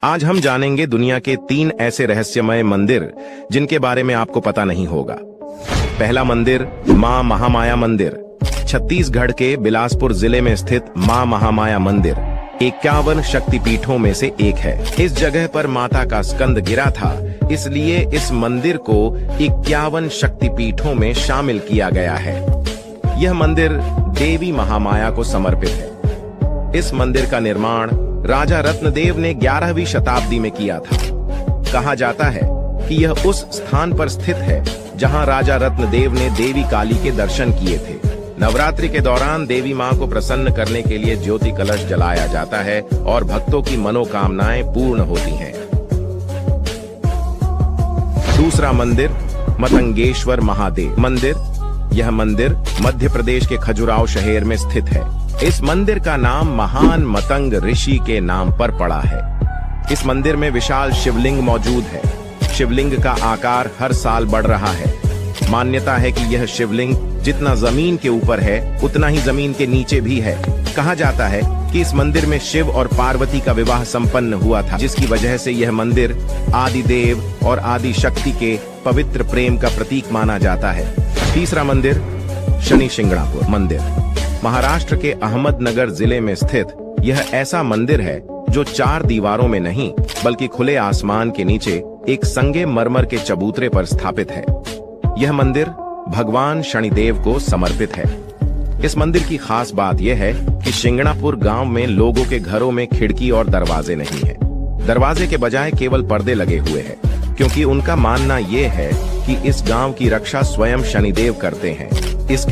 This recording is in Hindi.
आज हम जानेंगे दुनिया के 3 ऐसे रहस्यमय मंदिर जिनके बारे में आपको पता नहीं होगा। पहला मंदिर मां महामाया मंदिर। छत्तीसगढ़ के बिलासपुर जिले में स्थित मां महामाया मंदिर 51 शक्तिपीठों में से एक है। इस जगह पर माता का स्कंद गिरा था, इसलिए इस मंदिर को 51 शक्तिपीठों में शामिल किया गया है। यह मंदिर देवी महामाया को समर्पित है। इस मंदिर का निर्माण राजा रत्नदेव ने 11वीं शताब्दी में किया था। कहा जाता है कि यह उस स्थान पर स्थित है जहां राजा रत्नदेव ने देवी काली के दर्शन किए थे। नवरात्रि के दौरान देवी मां को प्रसन्न करने के लिए ज्योति कलश जलाया जाता है और भक्तों की मनोकामनाएं पूर्ण होती हैं। दूसरा मंदिर मतंगेश्वर महादेव मंदिर। यह मंदिर मध्य प्रदेश के खजुराहो शहर में स्थित है। इस मंदिर का नाम महान मतंग ऋषि के नाम पर पड़ा है। इस मंदिर में विशाल शिवलिंग मौजूद है। शिवलिंग का आकार हर साल बढ़ रहा है। मान्यता है कि यह शिवलिंग जितना जमीन के ऊपर है उतना ही जमीन के नीचे भी है। कहा जाता है कि इस मंदिर में शिव और पार्वती का विवाह संपन्न हुआ था, जिसकी वजह से यह मंदिर आदि देव और आदि शक्ति के पवित्र प्रेम का प्रतीक माना जाता है। तीसरा मंदिर शनि शिंगणापुर मंदिर। महाराष्ट्र के अहमदनगर जिले में स्थित यह ऐसा मंदिर है जो 4 दीवारों में नहीं बल्कि खुले आसमान के नीचे एक संगे मरमर के चबूतरे पर स्थापित है। यह मंदिर भगवान शनिदेव को समर्पित है। इस मंदिर की खास बात यह है कि शिंगणापुर गांव में लोगों के घरों में खिड़की और दरवाजे नहीं है। दरवाजे के बजाय केवल पर्दे लगे हुए हैं, क्योंकि उनका मानना यह है कि इस गांव की रक्षा स्वयं शनिदेव करते हैं। इसके